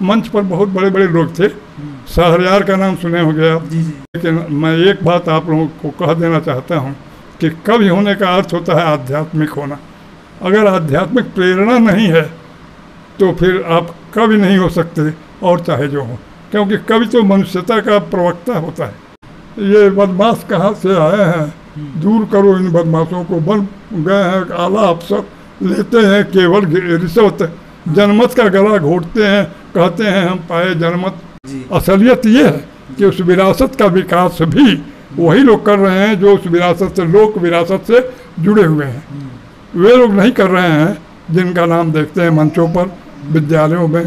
मंच पर बहुत बड़े बड़े लोग थे, शाहरियार का नाम सुने होंगे आप। लेकिन मैं एक बात आप लोगों को कह देना चाहता हूँ कि कवि होने का अर्थ होता है आध्यात्मिक होना। अगर आध्यात्मिक प्रेरणा नहीं है तो फिर आप कवि नहीं हो सकते, और चाहे जो हो, क्योंकि कवि तो मनुष्यता का प्रवक्ता होता है। ये बदमाश कहाँ से आए हैं, दूर करो इन बदमाशों को, बन गए हैं आला अफसर, लेते हैं केवल रिश्वत, जनमत का गला घोटते हैं, कहते हैं हम पाए जनमत। असलियत ये है कि उस विरासत का विकास भी वही लोग कर रहे हैं जो उस विरासत से, लोक विरासत से जुड़े हुए हैं। वे लोग नहीं कर रहे हैं जिनका नाम देखते हैं मंचों पर, विद्यालयों में,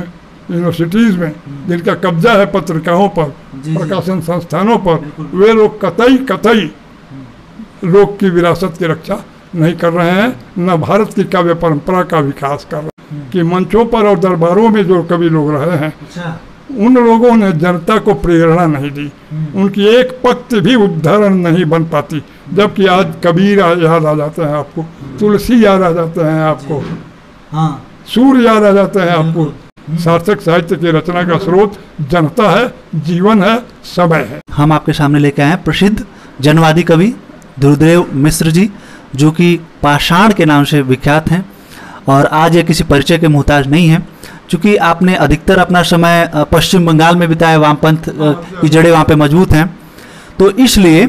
यूनिवर्सिटीज़ में, जिनका कब्जा है पत्रिकाओं पर, प्रकाशन संस्थानों पर। वे लोग कतई लोक की विरासत की रक्षा नहीं कर रहे हैं, न भारत की काव्य परंपरा का विकास कर रहे हैं। कि मंचों पर और दरबारों में जो कवि लोग रहे हैं, उन लोगों ने जनता को प्रेरणा नहीं दी, उनकी एक पंक्ति भी उदाहरण नहीं बन पाती। जबकि आज कबीर याद आ जाते हैं आपको, तुलसी याद आ जाते हैं आपको, सूर्य याद आ जाते हैं आपको। सार्थक साहित्य की रचना का स्रोत जनता है, जीवन है, समय है। हम आपके सामने लेके आए हैं प्रसिद्ध जनवादी कवि ध्रुवदेव मिश्र जी, जो कि पाषाण के नाम से विख्यात हैं, और आज ये किसी परिचय के मोहताज नहीं है, क्योंकि आपने अधिकतर अपना समय पश्चिम बंगाल में बिताया, वामपंथ की जड़ें वहाँ पे मजबूत हैं, तो इसलिए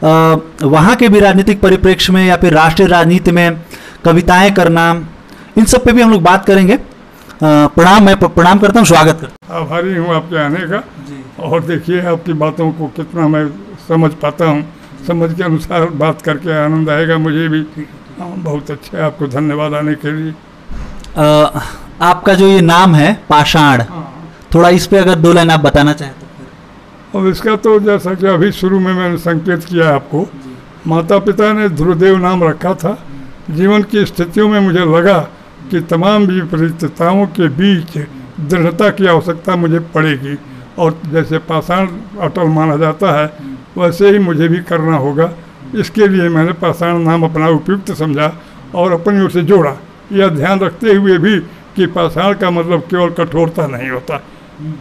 वहाँ के भी राजनीतिक परिप्रेक्ष्य में या फिर राष्ट्रीय राजनीति में कविताएं करना, इन सब पे भी हम लोग बात करेंगे। प्रणाम, मैं प्रणाम करता हूँ, स्वागत करता हूँ। आभारी हूँ आपके आने का, और देखिए आपकी बातों को कितना मैं समझ पाता हूँ, समझ के अनुसार बात करके आनंद आएगा मुझे भी। बहुत अच्छा है, आपको धन्यवाद आने के लिए। आपका जो ये नाम है पाषाण, थोड़ा इस पे अगर दो लाइन आप बताना चाहें तो। और इसका तो जैसा कि अभी शुरू में मैंने संकेत किया आपको, माता पिता ने ध्रुवदेव नाम रखा था। जीवन की स्थितियों में मुझे लगा कि तमाम विपरीतताओं के बीच दृढ़ता की आवश्यकता मुझे पड़ेगी, और जैसे पाषाण अटल माना जाता है वैसे ही मुझे भी करना होगा। इसके लिए मैंने पाषाण नाम अपना उपयुक्त समझा और अपनी ओर से जोड़ा, यह ध्यान रखते हुए भी कि पाषाण का मतलब केवल कठोरता नहीं होता।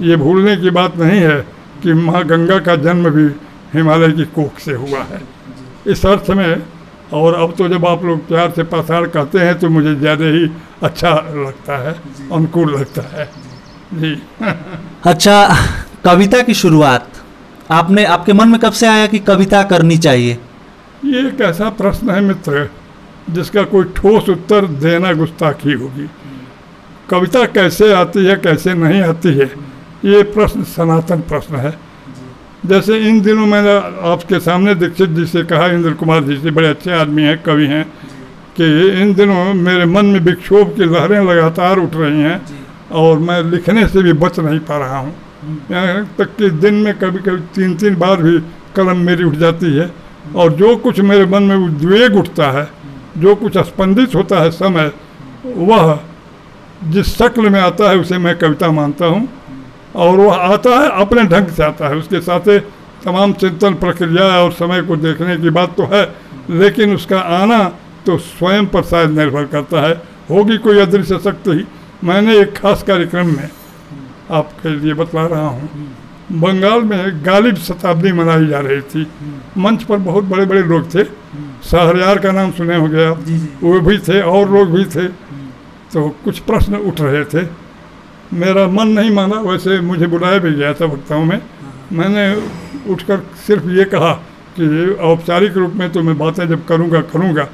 ये भूलने की बात नहीं है कि माँ गंगा का जन्म भी हिमालय की कोख से हुआ है, इस अर्थ में। और अब तो जब आप लोग प्यार से पाषाण कहते हैं तो मुझे ज़्यादा ही अच्छा लगता है, अनुकूल लगता है जी। अच्छा, कविता की शुरुआत आपके मन में कब से आया कि कविता करनी चाहिए? ये एक ऐसा प्रश्न है मित्र, जिसका कोई ठोस उत्तर देना गुस्ताखी होगी। कविता कैसे आती है, कैसे नहीं आती है, ये प्रश्न सनातन प्रश्न है। जैसे इन दिनों मैंने आपके सामने दीक्षित जी से कहा, इंद्र कुमार जी से, बड़े अच्छे आदमी हैं, कवि हैं, कि इन दिनों मेरे मन में विक्षोभ की लहरें लगातार उठ रही हैं और मैं लिखने से भी बच नहीं पा रहा हूँ। यहाँ तक कि दिन में कभी कभी 3-3 बार भी कलम मेरी उठ जाती है, और जो कुछ मेरे मन में उद्वेग उठता है, जो कुछ स्पंदित होता है समय, वह जिस शक्ल में आता है उसे मैं कविता मानता हूँ। और वह आता है अपने ढंग से आता है, उसके साथ तमाम चिंतन प्रक्रिया और समय को देखने की बात तो है, लेकिन उसका आना तो स्वयं पर शायद निर्भर करता है। होगी कोई अदृश्य शक्ति ही। मैंने एक खास कार्यक्रम में आपके लिए बतला रहा हूँ, बंगाल में गालिब शताब्दी मनाई जा रही थी। मंच पर बहुत बड़े बड़े लोग थे, शाहरियार का नाम सुने होंगे आप, वो भी थे और लोग भी थे। तो कुछ प्रश्न उठ रहे थे, मेरा मन नहीं माना, वैसे मुझे बुलाया भी गया था वक्ताओं में। मैंने उठकर सिर्फ ये कहा कि औपचारिक रूप में तो मैं बातें जब करूँगा,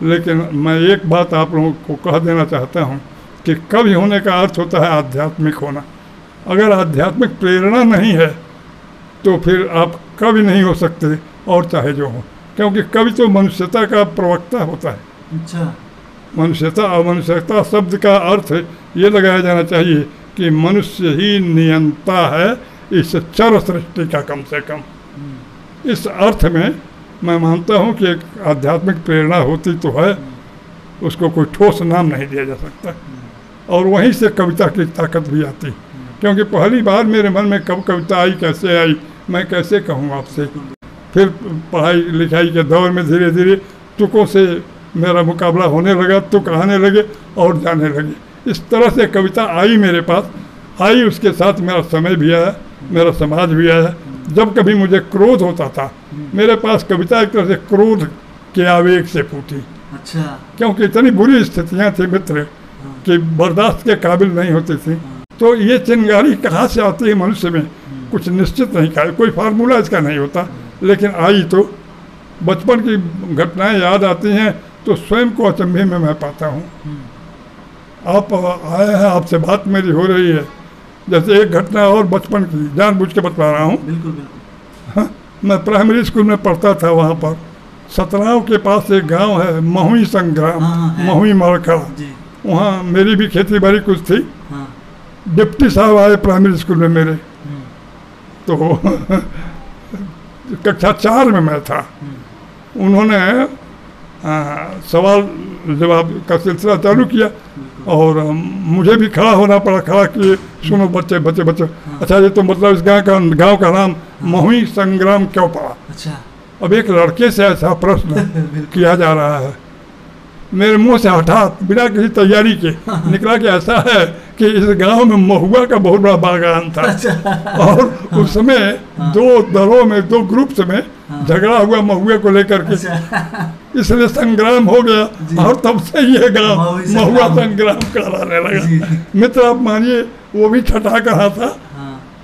लेकिन मैं एक बात आप लोगों को कह देना चाहता हूँ कि कवि होने का अर्थ होता है आध्यात्मिक होना। अगर आध्यात्मिक प्रेरणा नहीं है तो फिर आप कवि नहीं हो सकते, और चाहे जो हो, क्योंकि कवि तो मनुष्यता का प्रवक्ता होता है। अच्छा, मनुष्यता और मनुष्यता शब्द का अर्थ ये लगाया जाना चाहिए कि मनुष्य ही नियंता है इस चर सृष्टि का, कम से कम। इस अर्थ में मैं मानता हूँ कि एक आध्यात्मिक प्रेरणा होती तो है, उसको कोई ठोस नाम नहीं दिया जा सकता, और वहीं से कविता की ताकत भी आती। क्योंकि पहली बार मेरे मन में कब कविता आई, कैसे आई, मैं कैसे कहूँ आपसे। फिर पढ़ाई लिखाई के दौर में धीरे धीरे तुकों से मेरा मुकाबला होने लगा, तुक आने लगे और जाने लगे। इस तरह से कविता आई मेरे पास, आई, उसके साथ मेरा समय भी आया, मेरा समाज भी आया। जब कभी मुझे क्रोध होता था, मेरे पास कविता एक तरह से क्रोध के आवेग से फूटी। अच्छा। क्योंकि इतनी बुरी स्थितियां थी मित्र कि बर्दाश्त के काबिल नहीं होती थी। तो ये चिंगारी कहाँ से आती है मनुष्य में, कुछ निश्चित नहीं कहा, कोई फार्मूला इसका नहीं होता, लेकिन आई तो बचपन की घटनाएं याद आती हैं तो स्वयं को अचंभे में मैं पाता हूँ। आप आए हैं, आपसे बात मेरी हो रही है, जैसे एक घटना और बचपन की जानबूझ के बता रहा हूँ। बिल्कुल बिल्कुल। हाँ, मैं प्राइमरी स्कूल में पढ़ता था, वहाँ पर सतनाव के पास एक गांव है महुई संग्राम, महुई मारखा, वहाँ मेरी भी खेती बाड़ी कुछ थी। डिप्टी साहब आए प्राइमरी स्कूल में मेरे, तो कक्षा 4 में मैं था। उन्होंने सवाल जवाब का सिलसिला चालू किया और मुझे भी खड़ा होना पड़ा। खड़ा किए, सुनो बच्चे बच्चे बच्चे, अच्छा ये तो मतलब इस गांव का नाम महुई संग्राम क्यों पड़ा? अच्छा। अब एक लड़के से ऐसा प्रश्न किया जा रहा है, मेरे मुंह से हठात बिना किसी तैयारी के निकला कि ऐसा है कि इस गांव में महुआ का बहुत बड़ा बागान था। और उस समय 2 दलों में, 2 ग्रुप्स में झगड़ा हुआ महुए को लेकर के, इसलिए संग्राम हो गया और तब से ये गांव महुआ संग्राम कहलाने लगा। मित्र आप मानिए वो भी छटा कर था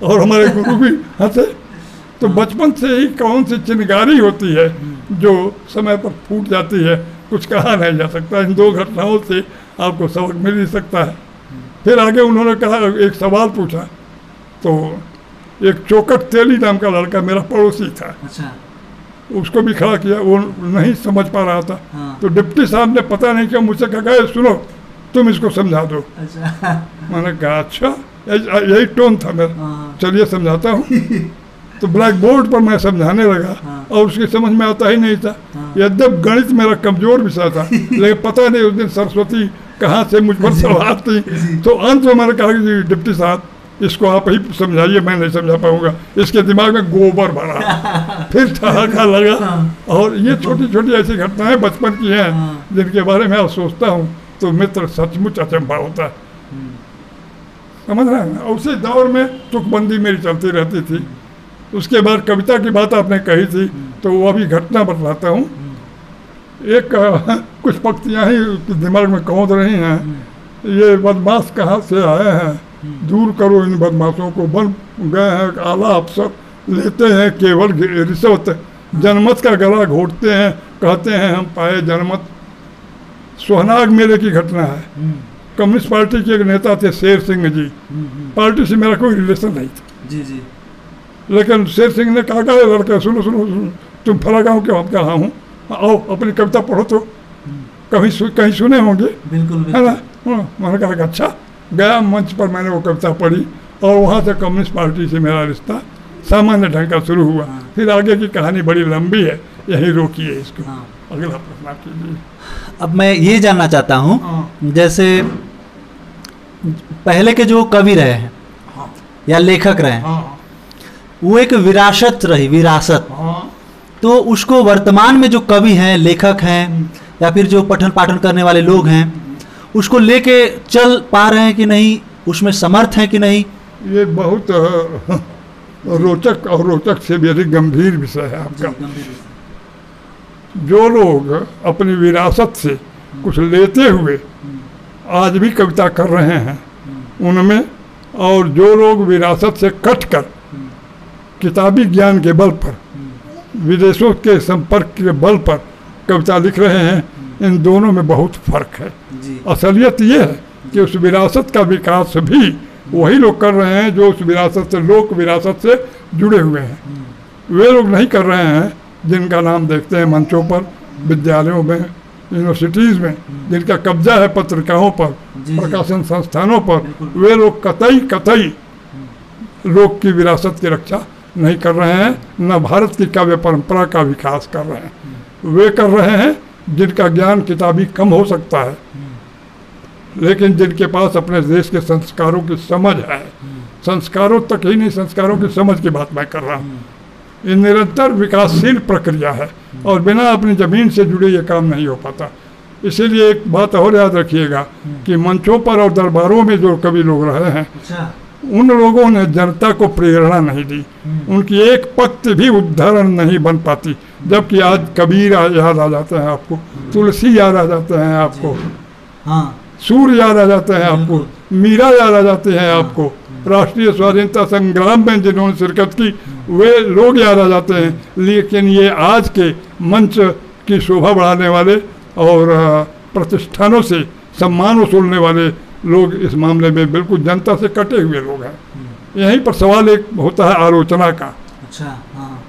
और हमारे गुरु भी हंसे। तो बचपन से ही कौन सी चिंगारी होती है जो समय पर फूट जाती है, कुछ कहा नहीं जा सकता। इन 2 घटनाओं से आपको सबक मिल ही सकता है। फिर आगे उन्होंने कहा, एक सवाल पूछा, तो एक चौकट तेली नाम का लड़का मेरा पड़ोसी था। अच्छा। उसको भी खड़ा किया, वो नहीं समझ पा रहा था। तो डिप्टी साहब ने पता नहीं क्या मुझसे कहा, सुनो तुम इसको समझा दो। अच्छा। मैंने कहा अच्छा, यही टोन था मेरा, चलिए समझाता हूँ। तो ब्लैक बोर्ड पर मैं समझाने लगा और उसकी समझ में आता ही नहीं था। यद्यप गणित मेरा कमजोर विषय था, लेकिन पता नहीं उस दिन सरस्वती कहाँ से मुझ पर सवार थी। तो अंत में मैंने कहा कि डिप्टी साहब इसको आप ही समझाइए, मैं नहीं समझा पाऊंगा, इसके दिमाग में गोबर भरा। फिर ठहाका लगा। और ये छोटी छोटी ऐसी घटनाएं बचपन की हैं जिनके बारे में आप सोचता हूँ तो मित्र सचमुच अचंभा होता है। समझ रहे हैं? उसी दौर में तुकबंदी मेरी चलती रहती थी। उसके बाद कविता की बात आपने कही थी तो वो अभी घटना बतलाता हूँ। एक कुछ पंक्तियाँ ही दिमाग में कौंध रही हैं। ये बदमाश कहाँ से आए हैं, दूर करो इन बदमाशों को, बन गए हैं आला अफसर, लेते हैं केवल रिश्वत, जनमत का गला घोटते हैं, कहते हैं हम पाए जनमत। सोहनाग मेले की घटना है। कम्युनिस्ट पार्टी के एक नेता थे शेर सिंह जी। पार्टी से मेरा कोई रिलेशन नहीं था जी जी, लेकिन शेर सिंह ने कहा लड़का सुनो सुनो सुनो, तुम फला गाँव के आप कहाँ हूँ, आओ अपनी कविता पढ़ो तो कहीं सुने होंगे, बिल्कुल है ना। मैंने कहा अच्छा। गया, मंच पर मैंने वो कविता पढ़ी और वहाँ से कम्युनिस्ट पार्टी से मेरा रिश्ता सामान्य ढंग का शुरू हुआ। फिर आगे की कहानी बड़ी लंबी है, यही रोकिए इसको। अगला प्रश्न कीजिए। अब मैं ये जानना चाहता हूँ, जैसे पहले के जो कवि रहे हैं या लेखक रहे हैं, वो एक विरासत रही, विरासत। तो उसको वर्तमान में जो कवि हैं, लेखक हैं या फिर जो पठन पाठन करने वाले लोग हैं, उसको लेके चल पा रहे हैं कि नहीं, उसमें समर्थ हैं कि नहीं? ये बहुत रोचक और रोचक से भी अधिक गंभीर विषय है आपका। जो लोग अपनी विरासत से कुछ लेते हुए आज भी कविता कर रहे हैं उनमें, और जो लोग विरासत से कटकर किताबी ज्ञान के बल पर, विदेशों के संपर्क के बल पर कविता लिख रहे हैं, इन दोनों में बहुत फर्क है। असलियत ये है कि उस विरासत का विकास भी वही लोग कर रहे हैं जो उस विरासत से, लोक विरासत से जुड़े हुए हैं। वे लोग नहीं कर रहे हैं जिनका नाम देखते हैं मंचों पर, विद्यालयों में, यूनिवर्सिटीज़ में, जिनका कब्जा है पत्रिकाओं पर, प्रकाशन संस्थानों पर। वे लोग कतई लोक की विरासत की रक्षा नहीं कर रहे हैं, न भारत की काव्य परंपरा का विकास कर रहे हैं। वे कर रहे हैं जिनका ज्ञान किताबी कम हो सकता है, लेकिन जिनके पास अपने देश के संस्कारों की समझ है। संस्कारों तक ही नहीं, संस्कारों की समझ की बात मैं कर रहा हूँ। ये निरंतर विकासशील प्रक्रिया है और बिना अपनी ज़मीन से जुड़े ये काम नहीं हो पाता। इसीलिए एक बात और याद रखिएगा कि मंचों पर और दरबारों में जो कवि लोग रहे हैं, उन लोगों ने जनता को प्रेरणा नहीं दी, उनकी एक पंक्ति भी उदाहरण नहीं बन पाती। जबकि आज कबीर याद आ जाते हैं आपको, तुलसी याद आ जाते हैं आपको, हाँ सूर्य याद आ जाते हैं आपको, मीरा याद आ जाते हैं आपको, राष्ट्रीय स्वाधीनता संग्राम में जिन्होंने शिरकत की वे लोग याद आ जाते हैं। लेकिन ये आज के मंच की शोभा बढ़ाने वाले और प्रतिष्ठानों से सम्मान वसूलने वाले लोग इस मामले में बिल्कुल जनता से कटे हुए लोग हैं। यहीं पर सवाल एक होता है आलोचना का। अच्छा, हाँ।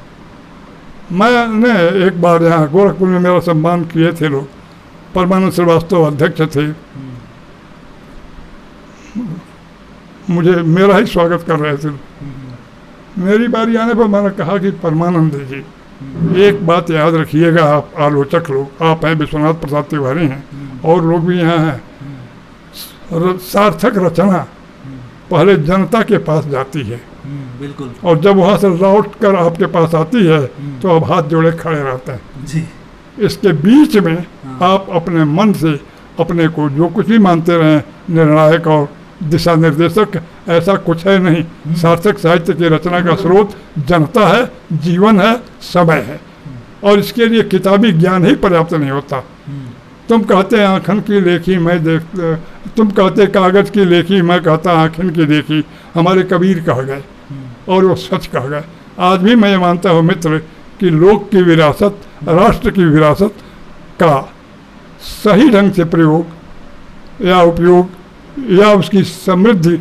मैंने एक बार यहाँ गोरखपुर में मेरा सम्मान किए थे लोग, परमानंद श्रीवास्तव अध्यक्ष थे, मुझे मेरा ही स्वागत कर रहे थे। मेरी बारी आने पर मैंने कहा कि परमानंद जी एक बात याद रखिएगा, आप आलोचक लोग, आप हैं विश्वनाथ प्रसाद तिवारी हैं और लोग भी यहाँ हैं, सार्थक रचना पहले जनता के पास जाती है, बिल्कुल, और जब वहाँ से लौट कर आपके पास आती है तो आप हाथ जोड़े खड़े रहते हैं जी। इसके बीच में आप अपने मन से अपने को जो कुछ भी मानते रहें निर्णायक और दिशा निर्देशक, ऐसा कुछ है नहीं। सार्थक साहित्य की रचना का स्रोत जनता है, जीवन है, समय है, और इसके लिए किताबी ज्ञान ही पर्याप्त नहीं होता। तुम कहते हैं आँखन की लेखी मैं देख, तुम कहते कागज की लेखी मैं कहता आँखन की देखी, हमारे कबीर कह गए और वो सच कह गए। आज भी मैं मानता हूँ मित्र कि लोक की विरासत, राष्ट्र की विरासत का सही ढंग से प्रयोग या उपयोग या उसकी समृद्धि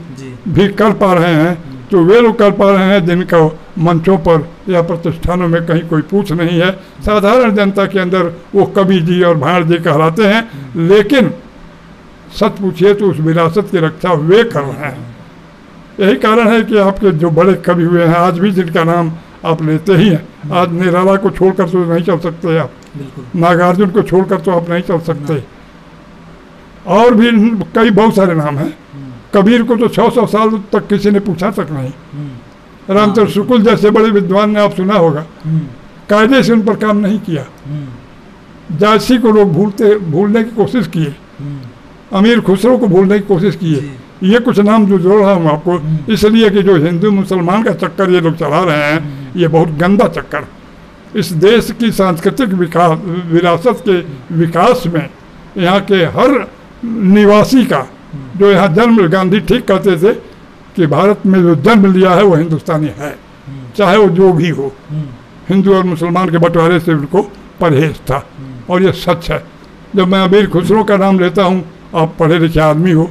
भी कर पा रहे हैं तो वे लोग कर पा रहे हैं जिनका मंचों पर या प्रतिष्ठानों में कहीं कोई पूछ नहीं है। साधारण जनता के अंदर वो कवि जी और भाण जी कहलाते हैं, लेकिन सच पूछिए तो उस विरासत की रक्षा वे कर रहे हैं। यही कारण है कि आपके जो बड़े कवि हुए हैं आज भी जिनका नाम आप लेते ही हैं, आज निराला को छोड़कर तो नहीं चल सकते आप, नागार्जुन को छोड़कर तो आप नहीं चल सकते, और भी कई बहुत सारे नाम हैं। कबीर को तो 600 साल तक किसी ने पूछा तक नहीं। रामचंद्र शुक्ल जैसे बड़े विद्वान ने आप सुना होगा, कायदे से उन पर काम नहीं किया, जायसी को लोग भूलने की कोशिश किए, अमीर खुसरो को भूलने की कोशिश किए। ये कुछ नाम जो जोड़ रहा हूँ आपको इसलिए कि जो हिंदू मुसलमान का चक्कर ये लोग चला रहे हैं ये बहुत गंदा चक्कर, इस देश की सांस्कृतिक विकास विरासत के विकास में यहाँ के हर निवासी का जो यहाँ जन्म, गांधी ठीक कहते थे कि भारत में जो जन्म लिया है वो हिंदुस्तानी है, चाहे वो जो भी हो। हिंदू और मुसलमान के बंटवारे से उनको परहेज था और ये सच है। जब मैं अमीर खुसरो का नाम लेता हूँ, आप पढ़े लिखे आदमी हो,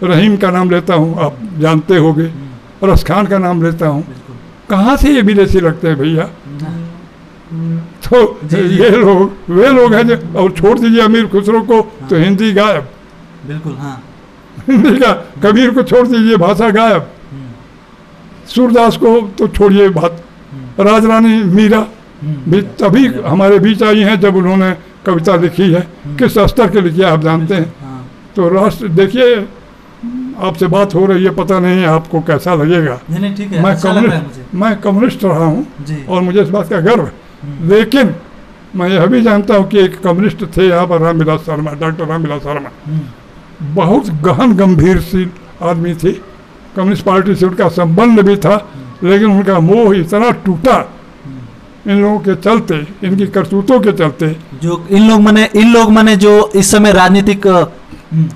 रहीम का नाम लेता हूँ आप जानते होगे, रस खान का नाम लेता हूँ, कहाँ से ये विदेशी लगते हैं भैया? तो ये लोग वे लोग हैं जो, और छोड़ दीजिए अमीर खुसरो को तो हिंदी गायब, बिल्कुल, हाँ, हिंदी का। कबीर को छोड़ दीजिए भाषा गायब, सूरदास को तो छोड़िए बात, राजरानी मीरा भी तभी हमारे बीच आई हैं जब उन्होंने कविता लिखी है। किस स्तर के लिखी है आप जानते हैं? तो राष्ट्र देखिए, आपसे बात हो रही है, पता नहीं आपको कैसा लगेगा। नहीं, ठीक है, मैं कम्युनिस्ट रहा हूँ और मुझे इस बात का गर्व है, लेकिन मैं यह भी जानता हूँ कि एक कम्युनिस्ट थे यहाँ पर रामविलास शर्मा, डॉक्टर रामविलास शर्मा, बहुत गहन गंभीरशील आदमी थे। कम्युनिस्ट पार्टी से उनका संबंध भी था, लेकिन उनका मोह इतना टूटा इन लोगों के चलते, इनकी करतूतों के चलते, जो इन लोग माने जो इस समय राजनीतिक,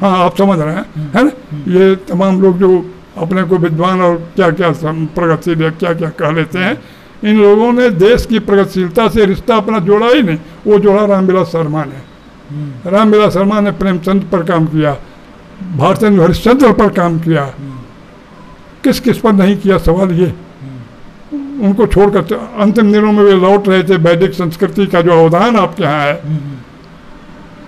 हाँ आप समझ रहे हैं, है ना, ये तमाम लोग जो अपने को विद्वान और क्या क्या प्रगतिशील या क्या क्या कह लेते हैं, इन लोगों ने देश की प्रगतिशीलता से रिश्ता अपना जोड़ा ही नहीं, वो जोड़ा रामविलास शर्मा ने। रामविलास शर्मा ने प्रेमचंद पर काम किया, भारतेंद्र हरिश्चंद्र पर काम किया, किस किस पर नहीं किया, सवाल ये। उनको छोड़कर अंतिम दिनों में वे लौट रहे थे, वैदिक संस्कृति का जो अवदान आपके यहाँ है।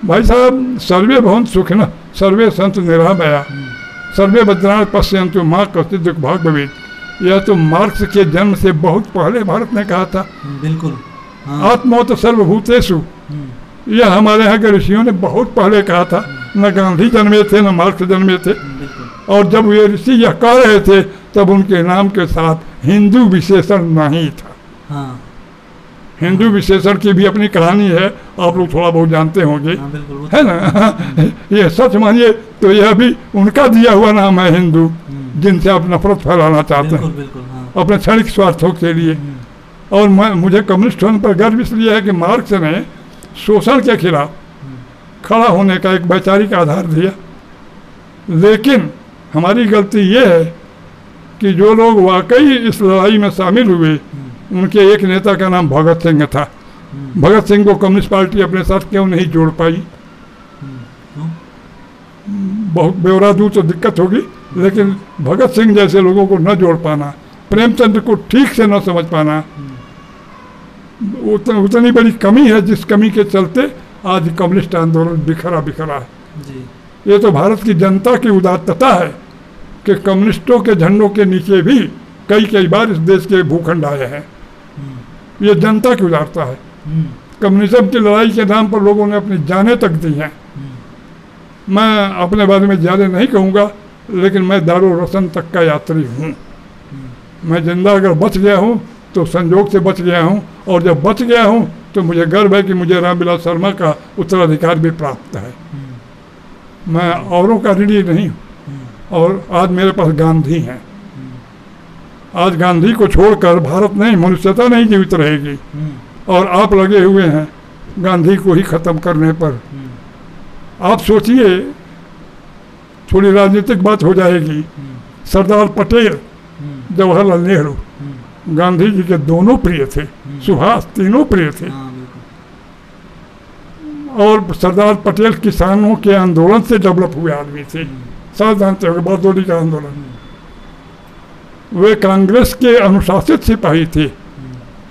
भाई साहब, सर्वे भवन्तु सुखिनः सर्वे सन्तु निरामया सर्वे भद्राणि पश्यन्तु मा कश्चित् दुःखभाग् भवेत्, यह तो मार्क्स के जन्म से बहुत पहले भारत ने कहा था। बिल्कुल, आत्मौत सर्वभूतेषु, यह हमारे यहाँ के ऋषियों ने बहुत पहले कहा था। न गांधी जन्मे थे न मार्क्स जन्मे थे, और जब ये ऋषि यह कह रहे थे तब उनके नाम के साथ हिंदू विशेषण नहीं था। हिंदू विशेषण की भी अपनी कहानी है, आप लोग थोड़ा बहुत जानते होंगे, है ना। ये सच मानिए तो यह भी उनका दिया हुआ नाम है हिंदू, जिनसे आप नफरत फैलाना चाहते हैं बिल्कुल, हाँ। अपने क्षणिक स्वार्थों के लिए। और मुझे कम्युनिस्ट होने पर गर्व इसलिए है कि मार्क्स ने शोषण के खिलाफ खड़ा होने का एक वैचारिक आधार दिया। लेकिन हमारी गलती ये है कि जो लोग वाकई इस लड़ाई में शामिल हुए, उनके एक नेता का नाम भगत सिंह था। भगत सिंह को कम्युनिस्ट पार्टी अपने साथ क्यों नहीं जोड़ पाई? बहुत ब्यौरा दूँ तो दिक्कत होगी, लेकिन भगत सिंह जैसे लोगों को न जोड़ पाना, प्रेमचंद्र को ठीक से न समझ पाना, उतनी बड़ी कमी है जिस कमी के चलते आज कम्युनिस्ट आंदोलन बिखरा बिखरा है जी। ये तो भारत की जनता की उदात्तता है कि कम्युनिस्टों के झंडों के नीचे भी कई बार इस देश के भूखंड आए हैं। ये जनता की उदारता है। कम्युनिज्म की लड़ाई के नाम पर लोगों ने अपनी जानें तक दी हैं। मैं अपने बारे में ज़्यादा नहीं कहूँगा, लेकिन मैं दारुल रसन तक का यात्री हूँ। मैं जिंदा अगर बच गया हूँ तो संजोग से बच गया हूँ, और जब बच गया हूँ तो मुझे गर्व है कि मुझे रामविलास शर्मा का उत्तराधिकार भी प्राप्त है। मैं औरों का ऋणी नहीं हूँ। और आज मेरे पास गांधी हैं। आज गांधी को छोड़कर भारत नहीं, मनुष्यता नहीं जीवित रहेगी। और आप लगे हुए हैं गांधी को ही ख़त्म करने पर। आप सोचिए, थोड़ी राजनीतिक बात हो जाएगी। सरदार पटेल, जवाहरलाल नेहरू, गांधी जी के दोनों प्रिय थे, सुभाष, तीनों प्रिय थे। और सरदार पटेल किसानों के आंदोलन से डेवलप हुए आदमी थे। सब जानते हो बारदोली का आंदोलन। वे कांग्रेस के अनुशासित सिपाही थे।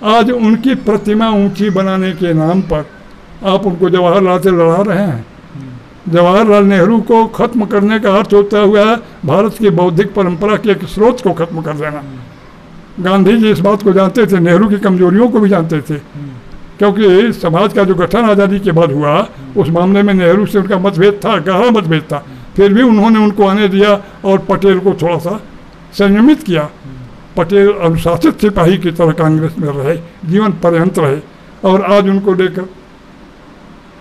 आज उनकी प्रतिमा ऊंची बनाने के नाम पर आप उनको जवाहरलाल से लड़ा रहे हैं। जवाहरलाल नेहरू को खत्म करने का अर्थ होता हुआ है भारत की बौद्धिक परंपरा के एक स्रोत को खत्म कर देना। गांधी जी इस बात को जानते थे, नेहरू की कमजोरियों को भी जानते थे, क्योंकि समाज का जो गठन आज़ादी के बाद हुआ उस मामले में नेहरू से उनका मतभेद था, गहरा मतभेद था। फिर भी उन्होंने उनको आने दिया और पटेल को थोड़ा सा संयमित किया। पटेल अनुशासित सिपाही की तरह कांग्रेस में रहे, जीवन पर्यंत रहे। और आज उनको लेकर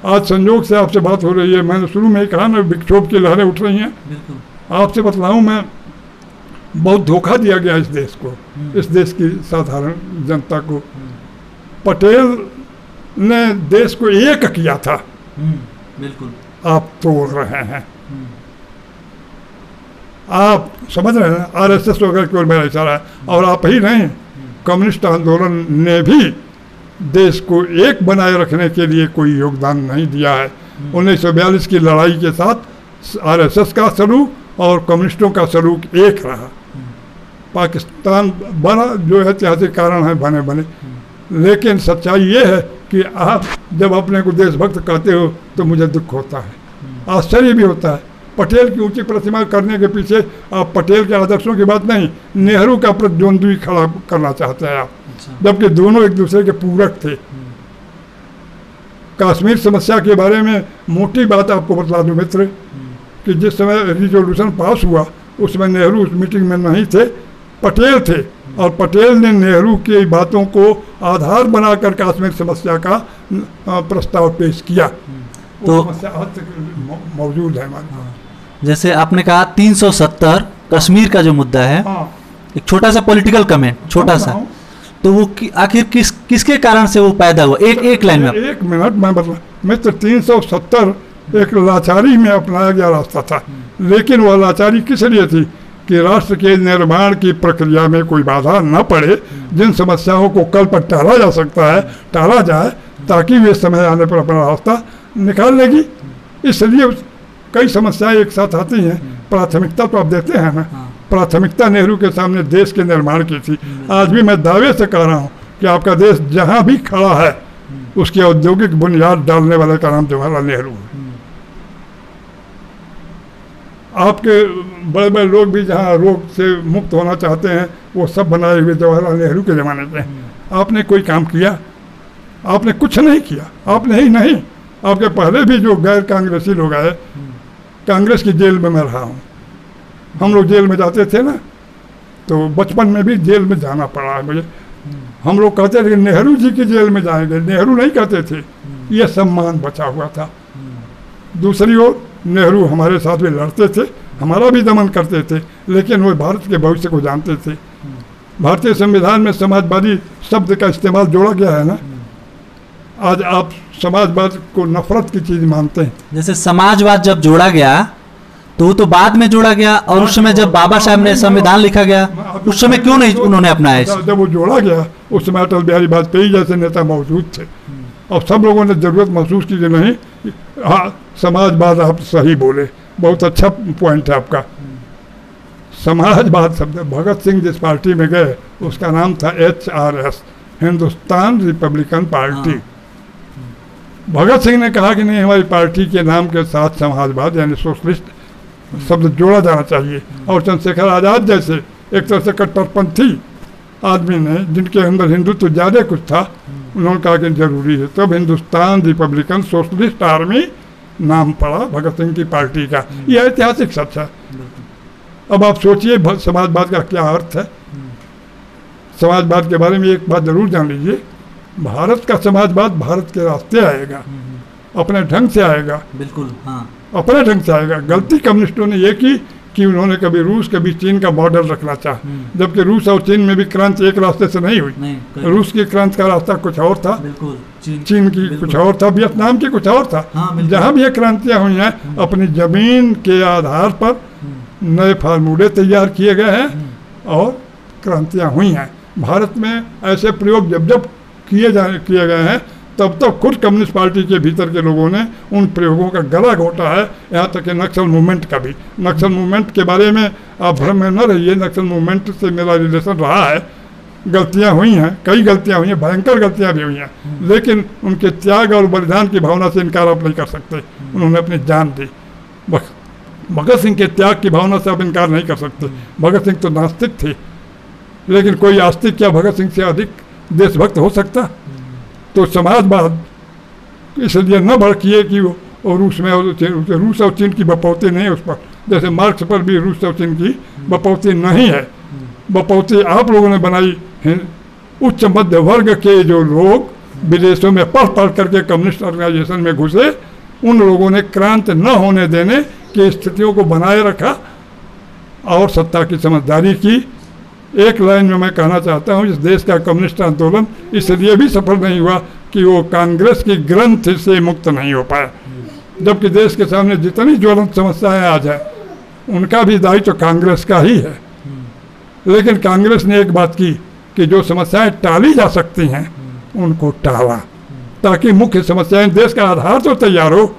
आज संयोग से आपसे बात हो रही है। मैंने शुरू में ही कहा ना, विक्षोभ की लहरें उठ रही हैं। आपसे बतलाऊं, मैं बहुत धोखा दिया गया इस देश को, इस देश की साधारण जनता को। पटेल ने देश को एक किया था, बिल्कुल आप तोड़ रहे हैं। आप समझ रहे हैं, आरएसएस वगैरह की ओर मेरा इशारा है। और आप ही नहीं, कम्युनिस्ट आंदोलन ने भी देश को एक बनाए रखने के लिए कोई योगदान नहीं दिया है। 1942 की लड़ाई के साथ आरएसएस का सलूक और कम्युनिस्टों का सलूक एक रहा। पाकिस्तान बना, जो ऐतिहासिक कारण है बने बने, लेकिन सच्चाई ये है कि आप जब अपने को देशभक्त कहते हो तो मुझे दुख होता है, आश्चर्य भी होता है। पटेल की ऊंची प्रतिमा करने के पीछे आप पटेल के आदर्शों की बात नहीं, नेहरू का प्रतिद्वंद्वी खड़ा करना चाहते हैं आप, जबकि दोनों एक दूसरे के पूरक थे। कश्मीर समस्या के बारे में मोटी बात आपको बतला दूं मित्र, कि जिस समय रिजोल्यूशन पास हुआ उसमें नेहरू उस मीटिंग में नहीं थे, पटेल थे। और पटेल ने नेहरू की बातों को आधार बनाकर कश्मीर समस्या का प्रस्ताव पेश किया। तो समस्या आज तक मौजूद है हमारे पास। जैसे आपने कहा 370 कश्मीर का जो मुद्दा है, एक छोटा सा पॉलिटिकल कमेंट, छोटा सा, तो वो आखिर किसके कारण से वो पैदा हुआ? एक लाइन में। एक मिनट मैं बता, मित्र 370 एक लाचारी में अपनाया गया रास्ता था, लेकिन वह लाचारी किस लिए थी कि राष्ट्र के निर्माण की प्रक्रिया में कोई बाधा न पड़े। जिन समस्याओं को कल पर टाला जा सकता है टाला जाए, ताकि वे समय आने पर अपना रास्ता निकाल लेगी। इसलिए कई समस्याएं एक साथ आती हैं। प्राथमिकता तो आप देते हैं ना, प्राथमिकता नेहरू के सामने देश के निर्माण की थी। आज भी मैं दावे से कह रहा हूँ कि आपका देश जहाँ भी खड़ा है उसकी औद्योगिक बुनियाद डालने वाले का नाम जवाहरलाल नेहरू है। आपके बड़े बड़े लोग भी जहाँ रोग से मुक्त होना चाहते हैं वो सब बनाए हुए जवाहरलाल नेहरू के ज़माने से हैं। आपने कोई काम किया? आपने कुछ नहीं किया। आपने ही नहीं, आपके पहले भी जो गैर कांग्रेसी लोग आए, कांग्रेस की जेल में मैं रहा हूँ। हम लोग जेल में जाते थे ना, तो बचपन में भी जेल में जाना पड़ा है मुझे। हम लोग कहते थे कि नेहरू जी की जेल में जाएंगे, नेहरू नहीं कहते थे, ये सम्मान बचा हुआ था। दूसरी ओर नेहरू हमारे साथ भी लड़ते थे हमारा भी दमन करते थे, लेकिन वो भारत के भविष्य को जानते थे। भारतीय संविधान में समाजवादी शब्द का इस्तेमाल जोड़ा गया है ना। आज आप समाजवाद को नफरत की चीज मानते हैं। जैसे समाजवाद जब जोड़ा गया तो वो तो बाद में जोड़ा गया, और उस समय जब बाबा साहब ने संविधान लिखा गया उस समय क्यों नहीं उन्होंने अपनाया इसे? जब वो जोड़ा गया उस समय अटल बिहारी वाजपेयी जैसे नेता मौजूद थे, और सब लोगों ने जरूरत महसूस की कि नहीं, हाँ समाजवाद आप सही बोले, बहुत अच्छा पॉइंट है आपका। समाजवाद शब्द, भगत सिंह जिस पार्टी में गए उसका नाम था HRS, Hindustan Republican party. Bhagat Singh ने कहा कि नहीं, हमारी पार्टी के नाम के साथ समाजवाद यानी सोशलिस्ट शब्द जोड़ा जाना चाहिए। और चंद्रशेखर आज़ाद जैसे एक तरह से कट्टरपंथी आदमी ने, जिनके अंदर हिंदुत्व ज़्यादा कुछ था, उन्होंने कहा कि जरूरी है, तब हिंदुस्तान रिपब्लिकन सोशलिस्ट आर्मी नाम पड़ा भगत सिंह की पार्टी का। यह ऐतिहासिक सच है। अब आप सोचिए समाजवाद का क्या अर्थ है। समाजवाद के बारे में एक बात जरूर जान लीजिए, भारत का समाजवाद भारत के रास्ते आएगा, अपने ढंग से आएगा। बिल्कुल, हाँ, अपने ढंग से आएगा। गलती कम्युनिस्टों ने ये की कि उन्होंने कभी रूस कभी चीन का मॉडल रखना चाहा, जबकि रूस और चीन में भी क्रांति एक रास्ते से नहीं हुई। रूस की क्रांति का रास्ता कुछ और था, चीन की कुछ और था, वियतनाम की कुछ और था। जहाँ भी ये क्रांतियाँ हुई हैं अपनी जमीन के आधार पर नए फार्मूले तैयार किए गए हैं और क्रांतियाँ हुई हैं। भारत में ऐसे प्रयोग जब जब किए गए हैं तब तक खुद कम्युनिस्ट पार्टी के भीतर के लोगों ने उन प्रयोगों का गला घोटा है। यहाँ तक कि नक्सल मूवमेंट का भी। नक्सल मूवमेंट के बारे में आप भ्रम में न रहिए, नक्सल मूवमेंट से मेरा रिलेशन रहा है। गलतियाँ हुई हैं, कई गलतियाँ हुई हैं, भयंकर गलतियाँ भी हुई हैं, लेकिन उनके त्याग और बलिदान की भावना से इनकार आप नहीं कर सकते। उन्होंने अपनी जान दी। भगत सिंह के त्याग की भावना से आप इनकार नहीं कर सकते। भगत सिंह तो नास्तिक थे, लेकिन कोई आस्तिक क्या भगत सिंह से अधिक देशभक्त हो सकता? तो समाजवाद इसलिए न भड़किए कि वो रूस में रूस और चीन की बपौती नहीं है उस पर, जैसे मार्क्स पर भी रूस और चीन की बपौती नहीं है। बपौती आप लोगों ने बनाई है। उच्च मध्य वर्ग के जो लोग विदेशों में पढ़ करके कम्युनिस्ट ऑर्गेनाइजेशन में घुसे, उन लोगों ने क्रांति न होने देने की स्थितियों को बनाए रखा और सत्ता की समझदारी की। एक लाइन में मैं कहना चाहता हूँ, इस देश का कम्युनिस्ट आंदोलन इसलिए भी सफल नहीं हुआ कि वो कांग्रेस की ग्रंथ से मुक्त नहीं हो पाया। जबकि देश के सामने जितनी ज्वलंत समस्याएं आज है उनका भी दायित्व तो कांग्रेस का ही है। लेकिन कांग्रेस ने एक बात की कि जो समस्याएं टाली जा सकती हैं उनको टाला, ताकि मुख्य समस्याएं, देश का आधार तो तैयार हो।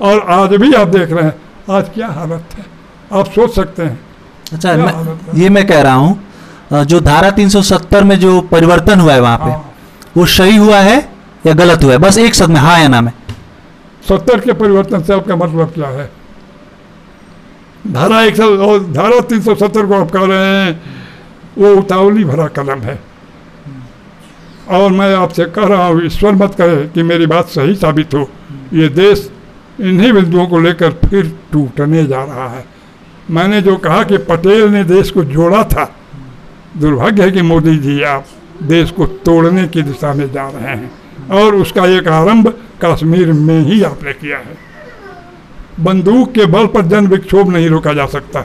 और आज भी आप देख रहे हैं आज क्या हालत है, आप सोच सकते हैं। अच्छा, मैं कह रहा हूँ जो धारा 370 में जो परिवर्तन हुआ है वहाँ पे, वो सही हुआ है या गलत हुआ है? बस एक शब्द में हाँ या ना में। 70 के परिवर्तन से आपका मतलब क्या है? धारा 370 को आप कह रहे हैं वो उतावली भरा कलम है। और मैं आपसे कह रहा हूँ, ईश्वर मत करे कि मेरी बात सही साबित हो। ये देश इन्हीं बिंदुओं को लेकर फिर टूटने जा रहा है। मैंने जो कहा कि पटेल ने देश को जोड़ा था, दुर्भाग्य है कि मोदी जी आप देश को तोड़ने की दिशा में जा रहे हैं, और उसका एक आरंभ कश्मीर में ही आपने किया है। बंदूक के बल पर जन विक्षोभ नहीं रोका जा सकता।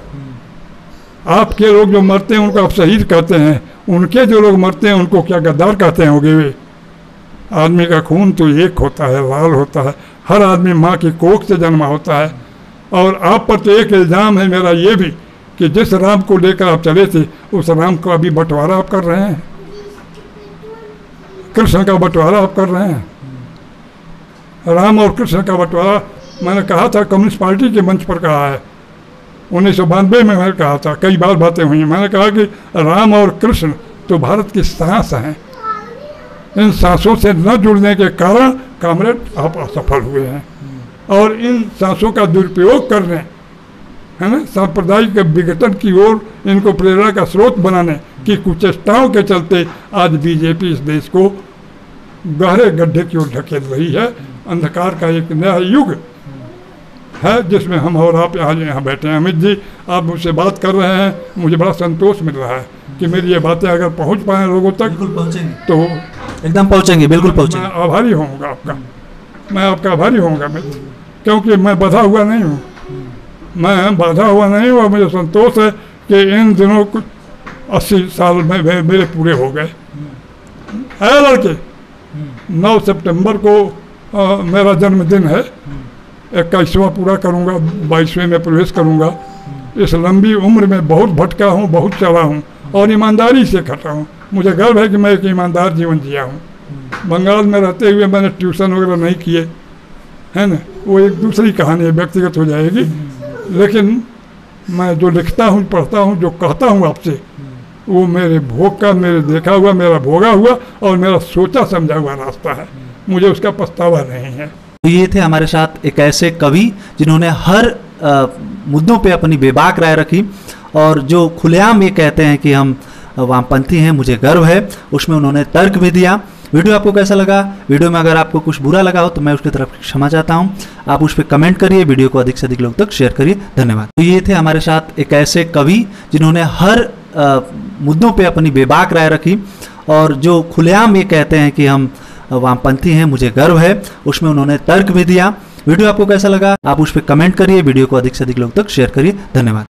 आपके लोग जो मरते हैं उनको आप शहीद कहते हैं, उनके जो लोग मरते हैं उनको क्या गद्दार कहते होंगे वे? आदमी का खून तो एक होता है, लाल होता है। हर आदमी माँ की कोख से जन्मा होता है। और आप पर तो एक इल्ज़ाम है मेरा ये भी कि जिस राम को लेकर आप चले थे उस राम का अभी बंटवारा आप कर रहे हैं, कृष्ण का बंटवारा आप कर रहे हैं। राम और कृष्ण का बंटवारा मैंने कहा था, कम्युनिस्ट पार्टी के मंच पर कहा है, 1992 में मैंने कहा था, कई बार बातें हुई हैं। मैंने कहा कि राम और कृष्ण तो भारत की सांस हैं, इन सांसों से न जुड़ने के कारण कामरेड आप असफल हुए हैं। और इन सांसों का दुरुपयोग करने, है ना, सांप्रदायिक विघटन की ओर इनको प्रेरणा का स्रोत बनाने की कुचेष्टाओं के चलते आज बीजेपी इस देश को गहरे गड्ढे की ओर ढकेल रही है। अंधकार का एक नया युग है जिसमें हम और आप आज यहाँ बैठे हैं। अमित जी, आप मुझसे बात कर रहे हैं, मुझे बड़ा संतोष मिल रहा है कि मेरी ये बातें अगर पहुँच पाएँ लोगों तक तो एकदम पहुँचेंगे, बिल्कुल पहुँचेंगे। मैं आभारी होऊंगा आपका, मैं आपका आभारी होऊंगा मित्र, क्योंकि मैं बधा हुआ नहीं हूँ। मैं बाधा हुआ नहीं हुआ, मुझे संतोष है कि इन दिनों 80 साल में मेरे पूरे हो गए। है लड़के, 9 सितंबर को मेरा जन्मदिन है, 21वां पूरा करूँगा, 22वें में प्रवेश करूँगा। इस लंबी उम्र में बहुत भटका हूँ, बहुत चला हूँ और ईमानदारी से खटा हूँ। मुझे गर्व है कि मैं एक ईमानदार जीवन जिया हूँ। बंगाल में रहते हुए मैंने ट्यूशन वगैरह नहीं किए, है ना, वो एक दूसरी कहानी है, व्यक्तिगत हो जाएगी। लेकिन मैं जो लिखता हूँ, पढ़ता हूँ, जो कहता हूँ आपसे, वो मेरे भोग का, मेरे देखा हुआ, मेरा भोगा हुआ और मेरा सोचा समझा हुआ रास्ता है। मुझे उसका पछतावा नहीं है। तो ये थे हमारे साथ एक ऐसे कवि जिन्होंने हर मुद्दों पे अपनी बेबाक राय रखी और जो खुलेआम ये कहते हैं कि हम वामपंथी हैं, मुझे गर्व है, उसमें उन्होंने तर्क भी दिया। वीडियो आपको कैसा लगा? वीडियो में अगर आपको कुछ बुरा लगा हो तो मैं उसकी तरफ क्षमा चाहता हूं। आप उस पर कमेंट करिए, वीडियो को अधिक से अधिक लोग तक शेयर करिए। धन्यवाद। तो ये थे हमारे साथ एक ऐसे कवि जिन्होंने हर मुद्दों पे अपनी बेबाक राय रखी और जो खुलेआम ये कहते हैं कि हम वामपंथी हैं, मुझे गर्व है, उसमें उन्होंने तर्क भी दिया। वीडियो आपको कैसा लगा? आप उस पर कमेंट करिए, वीडियो को अधिक से अधिक लोग तक शेयर करिए। धन्यवाद।